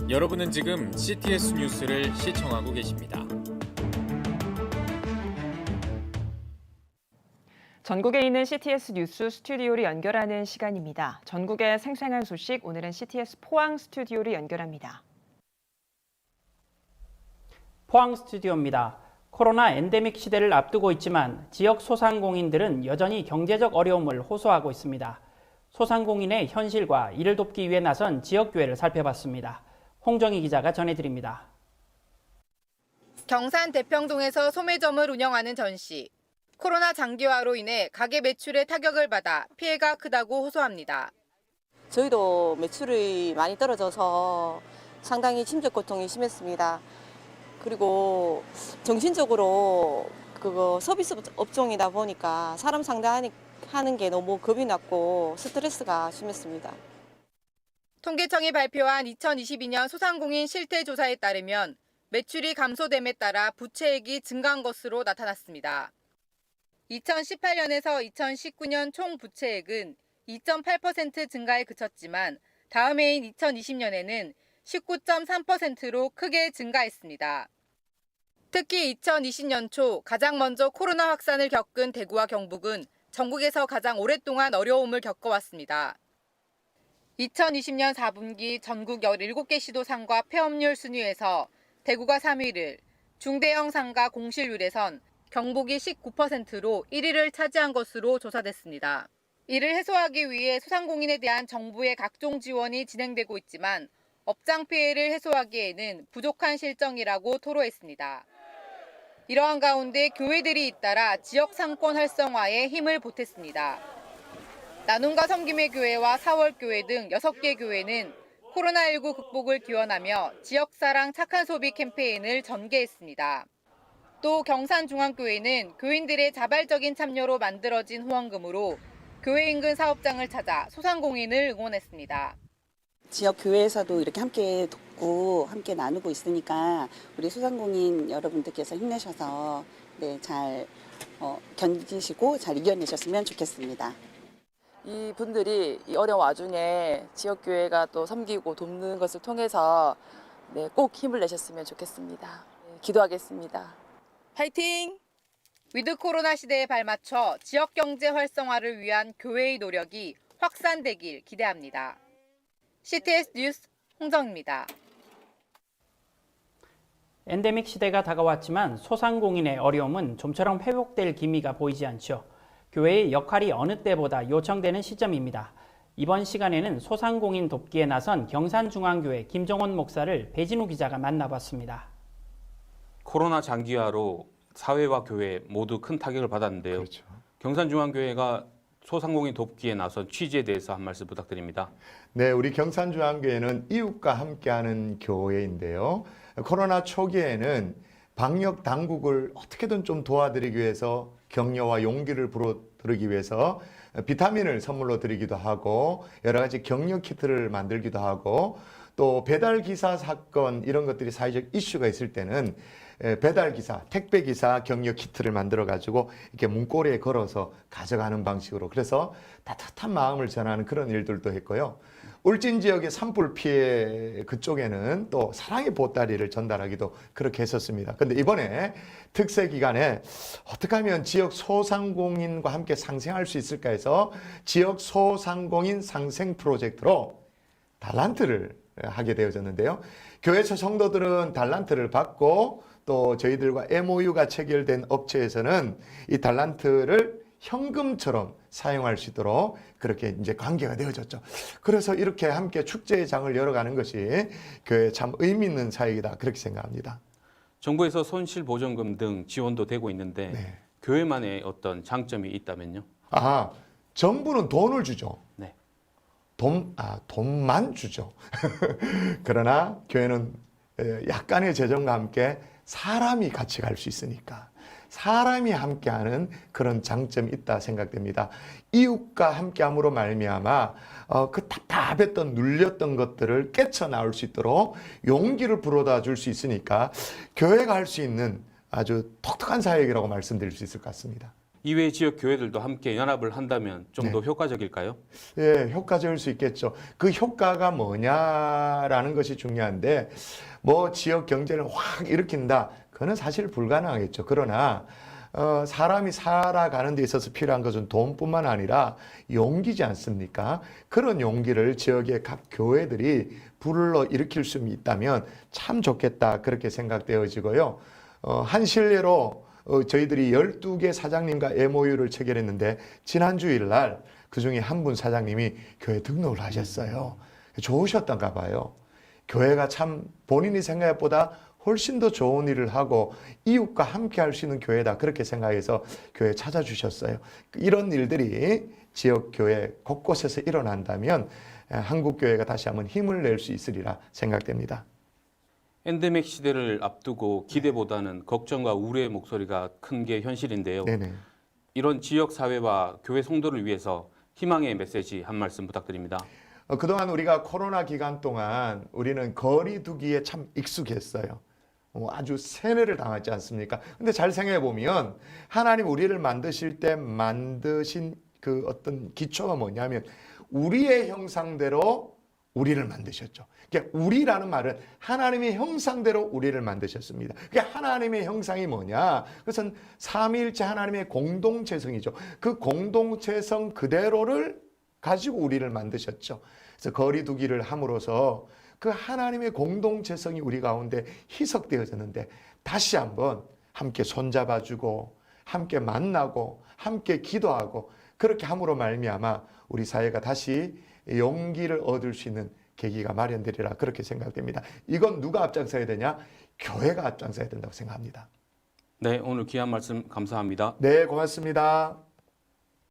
여러분은 지금 CTS 뉴스를 시청하고 계십니다. 전국에 있는 CTS 뉴스 스튜디오를 연결하는 시간입니다. 전국의 생생한 소식, 오늘은 CTS 포항 스튜디오를 연결합니다. 포항 스튜디오입니다. 코로나 엔데믹 시대를 앞두고 있지만 지역 소상공인들은 여전히 경제적 어려움을 호소하고 있습니다. 소상공인의 현실과 이를 돕기 위해 나선 지역교회를 살펴봤습니다. 홍정희 기자가 전해드립니다. 경산 대평동에서 소매점을 운영하는 전 씨. 코로나 장기화로 인해 가게 매출에 타격을 받아 피해가 크다고 호소합니다. 저희도 매출이 많이 떨어져서 상당히 심적 고통이 심했습니다. 그리고 정신적으로 서비스 업종이다 보니까 사람 상대하는 게 너무 겁이 났고 스트레스가 심했습니다. 통계청이 발표한 2022년 소상공인 실태조사에 따르면 매출이 감소됨에 따라 부채액이 증가한 것으로 나타났습니다. 2018년에서 2019년 총 부채액은 2.8% 증가에 그쳤지만 다음 해인 2020년에는 19.3%로 크게 증가했습니다. 특히 2020년 초 가장 먼저 코로나 확산을 겪은 대구와 경북은 전국에서 가장 오랫동안 어려움을 겪어왔습니다. 2020년 4분기 전국 17개 시도 상가 폐업률 순위에서 대구가 3위를, 중대형 상가 공실률에선 경북이 19%로 1위를 차지한 것으로 조사됐습니다. 이를 해소하기 위해 소상공인에 대한 정부의 각종 지원이 진행되고 있지만 업장 피해를 해소하기에는 부족한 실정이라고 토로했습니다. 이러한 가운데 교회들이 잇따라 지역 상권 활성화에 힘을 보탰습니다. 나눔과 섬김의 교회와 사월교회 등 6개 교회는 코로나19 극복을 기원하며 지역사랑 착한 소비 캠페인을 전개했습니다. 또 경산중앙교회는 교인들의 자발적인 참여로 만들어진 후원금으로 교회 인근 사업장을 찾아 소상공인을 응원했습니다. 지역 교회에서도 이렇게 함께 돕고 함께 나누고 있으니까 우리 소상공인 여러분들께서 힘내셔서 잘 견디시고 잘 이겨내셨으면 좋겠습니다. 이 분들이 이 어려운 와중에 지역교회가 또 섬기고 돕는 것을 통해서 꼭 힘을 내셨으면 좋겠습니다. 기도하겠습니다. 화이팅! 위드 코로나 시대에 발맞춰 지역 경제 활성화를 위한 교회의 노력이 확산되길 기대합니다. CTS 뉴스 홍정입니다. 엔데믹 시대가 다가왔지만 소상공인의 어려움은 좀처럼 회복될 기미가 보이지 않죠. 교회의 역할이 어느 때보다 요청되는 시점입니다. 이번 시간에는 소상공인 돕기에 나선 경산중앙교회 김정원 목사를 배진우 기자가 만나봤습니다. 코로나 장기화로 사회와 교회 모두 큰 타격을 받았는데요. 그렇죠. 경산중앙교회가 소상공인 돕기에 나선 취지에 대해서 한 말씀 부탁드립니다. 네, 우리 경산중앙교회는 이웃과 함께하는 교회인데요. 코로나 초기에는 방역 당국을 어떻게든 좀 도와드리기 위해서 격려와 용기를 불어드리기 위해서 비타민을 선물로 드리기도 하고 여러 가지 격려 키트를 만들기도 하고 또 배달기사 사건 이런 것들이 사회적 이슈가 있을 때는 배달기사, 택배기사 격려 키트를 만들어 가지고 이렇게 문고리에 걸어서 가져가는 방식으로 그래서 따뜻한 마음을 전하는 그런 일들도 했고요. 울진 지역의 산불 피해 그쪽에는 또 사랑의 보따리를 전달하기도 그렇게 했었습니다. 근데 이번에 특세 기간에 어떻게 하면 지역 소상공인과 함께 상생할 수 있을까 해서 지역 소상공인 상생 프로젝트로 달란트를 하게 되어졌는데요. 교회에서 성도들은 달란트를 받고 또 저희들과 MOU가 체결된 업체에서는 이 달란트를 현금처럼 사용할 수 있도록 그렇게 이제 관계가 되어졌죠. 그래서 이렇게 함께 축제의 장을 열어가는 것이 교회 참 의미 있는 사역이다 그렇게 생각합니다. 정부에서 손실보전금 등 지원도 되고 있는데 네. 교회만의 어떤 장점이 있다면요? 정부는 돈을 주죠. 네. 돈만 주죠. 그러나 교회는 약간의 재정과 함께 사람이 같이 갈 수 있으니까 사람이 함께하는 그런 장점이 있다 생각됩니다. 이웃과 함께함으로 말미암아 그 답답했던 눌렸던 것들을 깨쳐나올 수 있도록 용기를 불어다 줄 수 있으니까 교회가 할 수 있는 아주 독특한 사역이라고 말씀드릴 수 있을 것 같습니다. 이외의 지역 교회들도 함께 연합을 한다면 좀 더 네. 효과적일까요? 예, 효과적일 수 있겠죠. 그 효과가 뭐냐라는 것이 중요한데, 뭐 지역 경제를 확 일으킨다, 그거는 사실 불가능하겠죠. 그러나 사람이 살아가는 데 있어서 필요한 것은 돈뿐만 아니라 용기지 않습니까? 그런 용기를 지역의 각 교회들이 불러 일으킬 수 있다면 참 좋겠다, 그렇게 생각되어지고요. 한 실례로 저희들이 12개 사장님과 MOU를 체결했는데, 지난 주일 날 그중에 한 분 사장님이 교회 등록을 하셨어요. 좋으셨던가 봐요. 교회가 참 본인이 생각보다 훨씬 더 좋은 일을 하고 이웃과 함께 할 수 있는 교회다, 그렇게 생각해서 교회 찾아주셨어요. 이런 일들이 지역교회 곳곳에서 일어난다면 한국교회가 다시 한번 힘을 낼 수 있으리라 생각됩니다. 엔데믹 시대를 앞두고 기대보다는 걱정과 우려의 목소리가 큰 게 현실인데요. 네네. 이런 지역 사회와 교회 성도를 위해서 희망의 메시지 한 말씀 부탁드립니다. 그동안 우리가 코로나 기간 동안 우리는 거리 두기에 참 익숙했어요. 아주 세뇌를 당하지 않습니까? 근데 잘 생각해 보면 하나님 우리를 만드실 때 만드신 그 어떤 기초가 뭐냐면 우리의 형상대로 우리를 만드셨죠. 그러니까 우리라는 말은 하나님의 형상대로 우리를 만드셨습니다. 그러니까 하나님의 형상이 뭐냐? 그것은 삼위일체 하나님의 공동체성이죠. 그 공동체성 그대로를 가지고 우리를 만드셨죠. 그래서 거리두기를 함으로써 그 하나님의 공동체성이 우리 가운데 희석되어졌는데, 다시 한번 함께 손잡아주고 함께 만나고 함께 기도하고 그렇게 함으로 말미암아 우리 사회가 다시 용기를 얻을 수 있는 계기가 마련되리라, 그렇게 생각됩니다. 이건 누가 앞장서야 되냐? 교회가 앞장서야 된다고 생각합니다. 네, 오늘 귀한 말씀 감사합니다. 네, 고맙습니다.